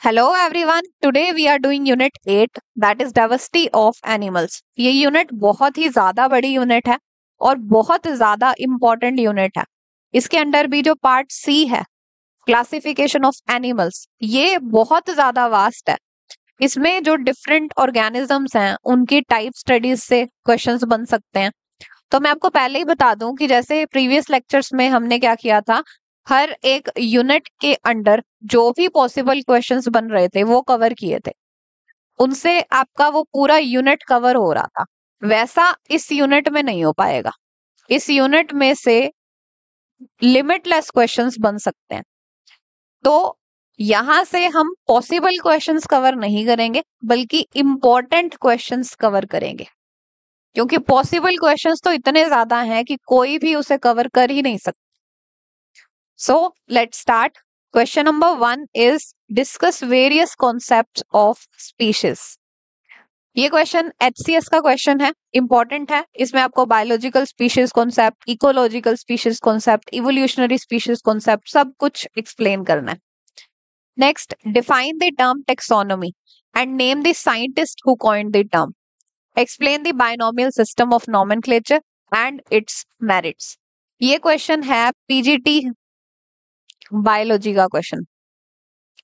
Hello everyone, today we are doing unit 8 that is diversity of animals. ये unit बहुत ही ज्यादा बड़ी unit है और बहुत ज्यादा इंपॉर्टेंट यूनिट है. इसके अंदर भी जो पार्ट सी है क्लासिफिकेशन ऑफ एनिमल्स, ये बहुत ज्यादा वास्ट है. इसमें जो डिफरेंट ऑर्गेनिजम्स हैं उनकी टाइप स्टडीज से क्वेश्चंस बन सकते हैं. तो मैं आपको पहले ही बता दूं कि जैसे प्रीवियस लेक्चर्स में हमने क्या किया था, हर एक यूनिट के अंडर जो भी पॉसिबल क्वेश्चंस बन रहे थे वो कवर किए थे. उनसे आपका वो पूरा यूनिट कवर हो रहा था. वैसा इस यूनिट में नहीं हो पाएगा. इस यूनिट में से लिमिटलेस क्वेश्चंस बन सकते हैं. तो यहां से हम पॉसिबल क्वेश्चंस कवर नहीं करेंगे बल्कि इंपॉर्टेंट क्वेश्चंस कवर करेंगे, क्योंकि पॉसिबल क्वेश्चंस तो इतने ज्यादा हैं कि कोई भी उसे कवर कर ही नहीं सकता. So let's start. Question number 1 is discuss various concepts of species. ये क्वेश्चन HCS का क्वेश्चन है, इंपॉर्टेंट है. इसमें आपको biological species concept, ecological species concept, evolutionary species concept सब कुछ एक्सप्लेन करना है. Next, define the term taxonomy and name the scientist who coined the term. Explain the binomial system of nomenclature and it's merits. ये question है PGT biology का question,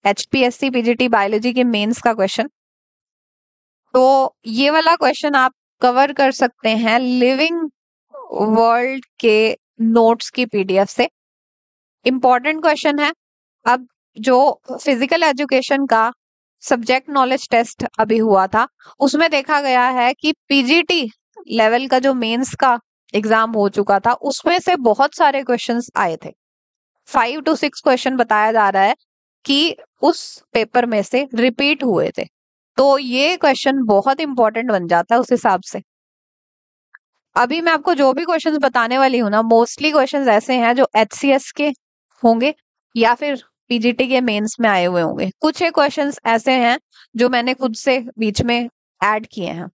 HPSC PGT biology के mains का question. तो ये वाला question आप cover कर सकते हैं लिविंग वर्ल्ड के नोट्स की PDF से. इंपॉर्टेंट क्वेश्चन है. अब जो फिजिकल एजुकेशन का सब्जेक्ट नॉलेज टेस्ट अभी हुआ था उसमें देखा गया है कि पीजीटी लेवल का जो मेंस का एग्जाम हो चुका था उसमें से बहुत सारे क्वेश्चंस आए थे. 5 to 6 क्वेश्चन बताया जा रहा है कि उस पेपर में से रिपीट हुए थे. तो ये क्वेश्चन बहुत इंपॉर्टेंट बन जाता है उस हिसाब से. अभी मैं आपको जो भी क्वेश्चंस बताने वाली हूँ ना, मोस्टली क्वेश्चंस ऐसे हैं जो HCS के होंगे या फिर पीजीटी के मेंस में आए हुए होंगे. कुछ एक क्वेश्चंस ऐसे हैं जो मैंने खुद से बीच में ऐड किए हैं.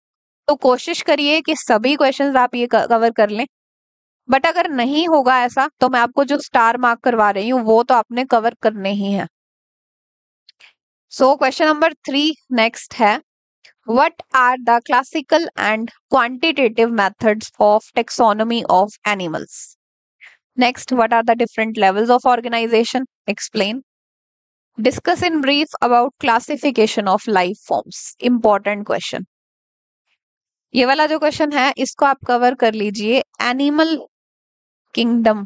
तो कोशिश करिए कि सभी क्वेश्चंस आप ये कवर कर लें. बट अगर नहीं होगा ऐसा तो मैं आपको जो स्टार मार्क करवा रही हूँ वो तो आपने कवर करने ही है. सो क्वेश्चन नंबर 3 नेक्स्ट है, what are the classical and quantitative methods of taxonomy of animals. Next, what are the different levels of organisation. Explain. Discuss in brief about classification of life forms. Important question. ये वाला जो question है इसको आप cover कर लीजिए animal kingdom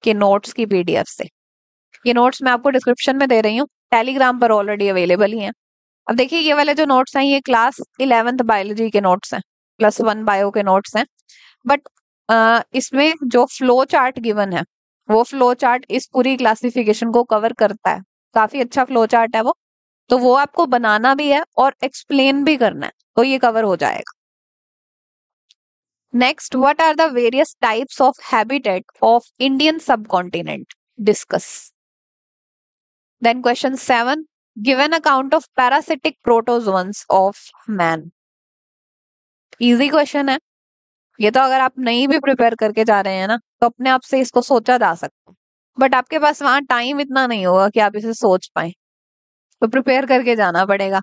के notes की PDF से. ये नोट्स मैं आपको डिस्क्रिप्शन में दे रही हूँ, टेलीग्राम पर ऑलरेडी अवेलेबल ही हैं. अब देखिए ये वाले जो नोट्स हैं ये क्लास 11th बायोलॉजी के नोट्स हैं, +1 बायो के नोट्स हैं. बट इसमें जो फ्लो चार्ट गिवन है वो फ्लो चार्ट इस पूरी क्लासिफिकेशन को कवर करता है. काफी अच्छा फ्लो चार्ट है वो. तो वो आपको बनाना भी है और एक्सप्लेन भी करना है, तो ये कवर हो जाएगा. Next, what are the various types of habitat of Indian subcontinent? Discuss. Then question 7, give an account of parasitic protozoans of man. Easy question है. ये तो अगर आप नहीं भी प्रिपेयर करके जा रहे हैं ना तो अपने आप से इसको सोचा जा सकता है. बट आपके पास वहां टाइम इतना नहीं होगा कि आप इसे सोच पाए, तो प्रिपेयर करके जाना पड़ेगा.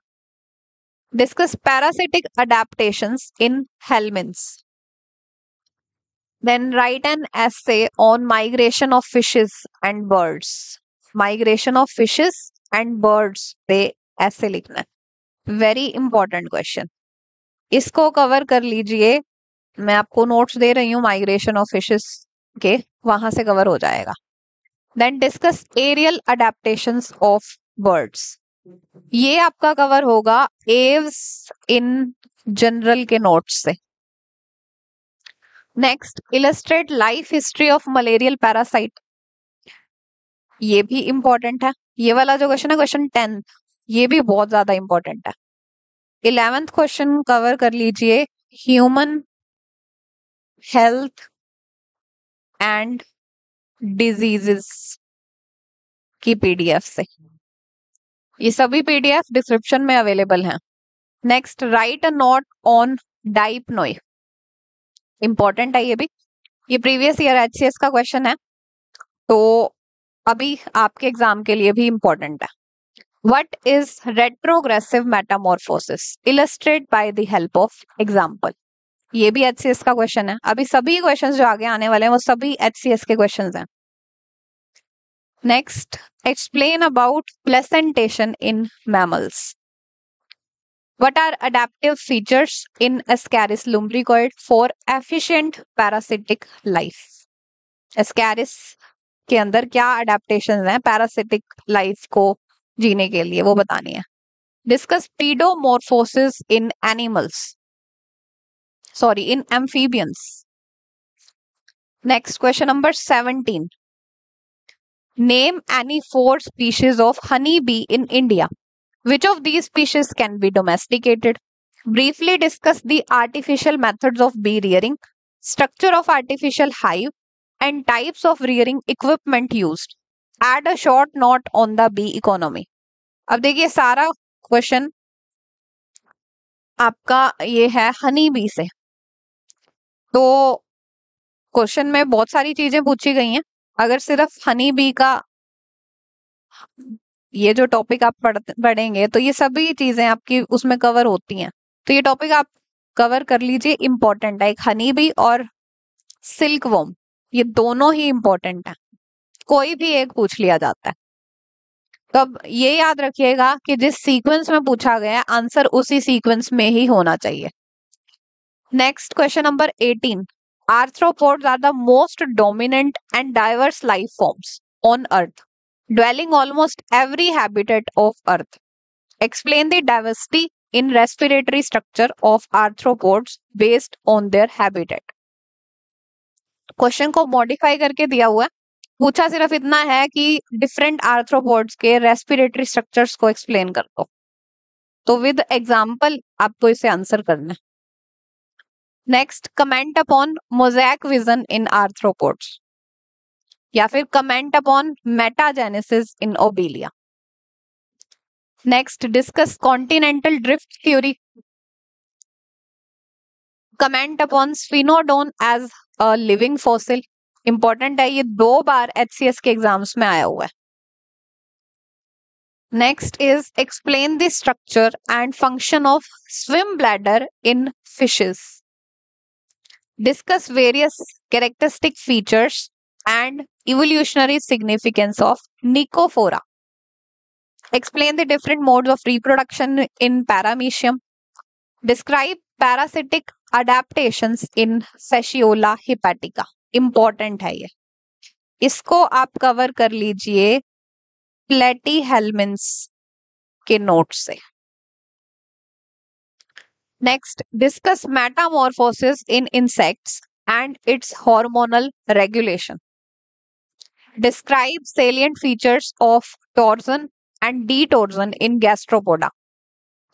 Discuss parasitic adaptations in helminths. Then write an essay on migration of fishes and birds. Migration of fishes and birds पे ऐसे लिखना है. Very important question. इसको कवर कर लीजिए. मैं आपको नोट्स दे रही हूँ माइग्रेशन ऑफ फिशेस के, वहां से कवर हो जाएगा. Then discuss aerial adaptations of birds. ये आपका कवर होगा एव्स इन जनरल के नोट्स से. Next, illustrate life history of malarial parasite. ये भी इंपॉर्टेंट है. ये वाला जो क्वेश्चन है क्वेश्चन 10th, ये भी बहुत ज्यादा इंपॉर्टेंट है. 11th क्वेश्चन कवर कर लीजिए ह्यूमन हेल्थ एंड डिजीजेस की PDF से. ये सभी PDF डिस्क्रिप्शन में अवेलेबल हैं. Next, write a note on dipnoi. Important है ये भी. ये प्रीवियस ईयर HCS का क्वेश्चन है, तो अभी आपके एग्जाम के लिए भी इंपॉर्टेंट है. What is retrogressive metamorphosis? Illustrate by the help of example. ये भी HCS का क्वेश्चन है. अभी सभी क्वेश्चंस जो आगे आने वाले हैं वो सभी HCS के क्वेश्चंस हैं. Next, explain about placentation in mammals. What are adaptive features in Ascaris lumbricoid for efficient parasitic life? Ascaris के अंदर क्या adaptations हैं parasitic life को जीने के लिए, वो बतानी है. Discuss pedomorphosis in animals. Sorry, in amphibians. Next, question number 17. Name any 4 species of honeybee in India. Which of these species can be domesticated? Briefly discuss the artificial methods of bee rearing, structure of artificial hive, and types of rearing equipment used. Add a short note on the bee economy. अब देखिए सारा question आपका ये है honey bee से. तो question में बहुत सारी चीजें पूछी गई हैं. अगर सिर्फ हनी बी का ये जो टॉपिक आप पढ़ेंगे तो ये सभी चीजें आपकी उसमें कवर होती हैं. तो ये टॉपिक आप कवर कर लीजिए, इंपॉर्टेंट है. एक हनी बी और सिल्क वॉर्म, ये दोनों ही इंपॉर्टेंट है. कोई भी एक पूछ लिया जाता है. तो अब ये याद रखिएगा कि जिस सीक्वेंस में पूछा गया है आंसर उसी सीक्वेंस में ही होना चाहिए. Next question number 18. Arthropods are the most dominant and diverse life forms on Earth, dwelling almost every habitat of Earth. Explain the diversity in respiratory structure of arthropods based on their habitat. Question को modify करके दिया हुआ है. पूछा सिर्फ इतना है कि डिफरेंट आर्थ्रोपोड्स के रेस्पिरेटरी स्ट्रक्चर्स को एक्सप्लेन कर दो. तो विद एग्जांपल आपको इसे आंसर करना है. Next, comment upon mosaic vision in arthropods या फिर comment upon metagenesis in obelia. Next, discuss continental drift theory. Comment upon sphenodon as a living fossil. Important है, ये 2 बार HCS के एग्जाम्स में आया हुआ है. Next is explain the structure and function of swim bladder in fishes. Discuss various characteristic features and evolutionary significance of Nyctophora. Explain the different modes of reproduction in Paramecium. Describe parasitic adaptations in Fasciola hepatica. Important है ये. इसको आप cover कर लीजिए प्लेटीहेल्मिन्स के note से. Next, discuss metamorphosis in insects and its hormonal regulation. Describe salient features of torsion and detorsion in gastropoda.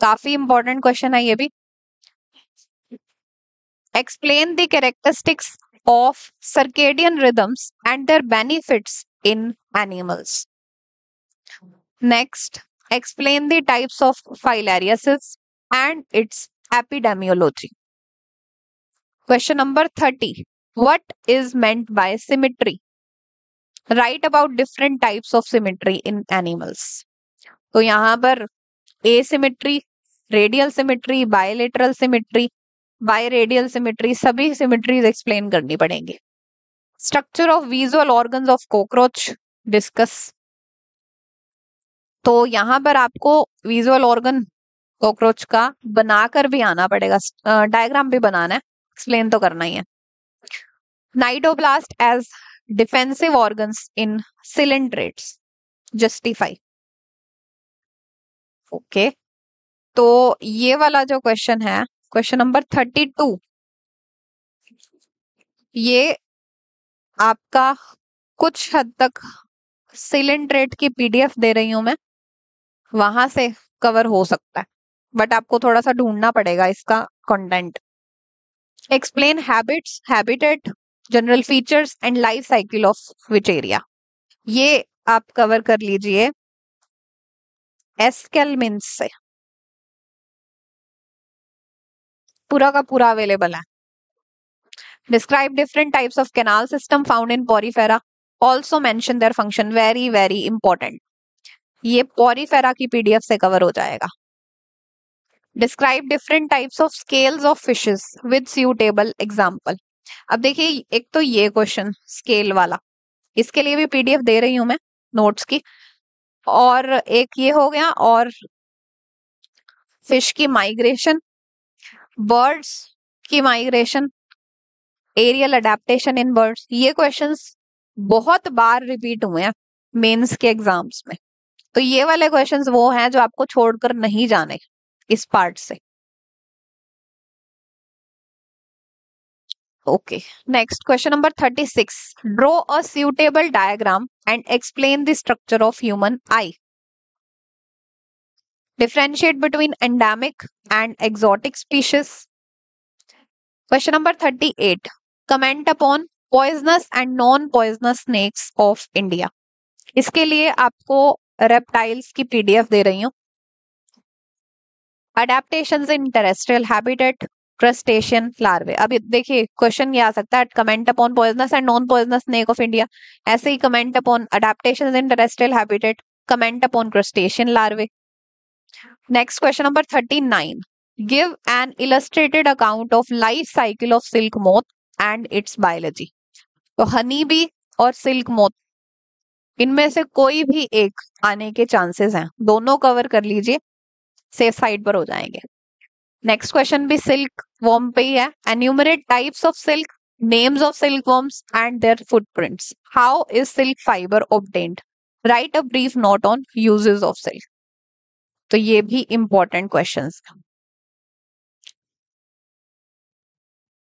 काफी important question है ये भी. Explain the characteristics of circadian rhythms and their benefits in animals. Next, explain the types of filariasis and its epidemiology. Question number 30. What is meant by symmetry? Write about different types of symmetry in animals. तो यहाँ पर asymmetry, radial symmetry, bilateral symmetry, biradial symmetry, सभी symmetries explain करनी पड़ेंगी. Structure of visual organs of cockroach discuss. तो यहाँ पर आपको visual organ कॉकरोच का बनाकर भी आना पड़ेगा. डायग्राम भी बनाना है, एक्सप्लेन तो करना ही है. Cnidoblast as defensive organs in coelenterates. Justify. Okay, तो ये वाला जो क्वेश्चन है, क्वेश्चन नंबर 32, ये आपका कुछ हद तक सिलेंट्रेट की PDF दे रही हूं मैं, वहां से कवर हो सकता है, बट आपको थोड़ा सा ढूंढना पड़ेगा इसका content. Explain habits, habitat, general features and life cycle of which area. ये आप कवर कर लीजिए एस्केलमिन्स से. पूरा का पूरा अवेलेबल है. Describe different types of canal system found in Porifera. Also mention their function. Very very important. ये पॉरीफेरा की पीडीएफ से कवर हो जाएगा। Describe different types of scales of fishes with suitable example. अब देखिए, एक तो ये क्वेश्चन स्केल वाला, इसके लिए भी पीडीएफ दे रही हूं मैं नोट्स की, और एक ये हो गया, और फिश की माइग्रेशन, बर्ड्स की migration, aerial adaptation in birds, ये क्वेश्चंस बहुत बार रिपीट हुए हैं मेंस के एग्जाम्स में। तो ये वाले क्वेश्चंस वो हैं जो आपको छोड़कर नहीं जाने इस पार्ट से। Okay, next question number 36। Draw a suitable diagram and explain the structure of human eye. Differentiate between endemic and exotic species. Question number 38. Comment upon poisonous and non-poisonous snakes of India. इसके लिए आपको reptiles की PDF दे रही हूँ। Adaptations in terrestrial habitat, crustacean larvae. अब देखिए question ये आ सकता है, comment upon poisonous and non poisonous snake of India. ऐसे ही comment upon adaptations in terrestrial habitat, comment upon crustacean larvae. Next question number 39। Give an illustrated account of life cycle of silk moth and its biology. तो honey bee और silk moth, इनमें से कोई भी एक आने के चांसेस हैं, दोनों कवर कर लीजिए, सेफ साइड पर हो जाएंगे। नेक्स्ट क्वेश्चन भी सिल्क वॉर्म पे ही है। Enumerate types of silk, names of silkworms and their footprints. How is silk fibre obtained? Write a brief note on uses of silk. तो ये भी इंपॉर्टेंट क्वेश्चंस।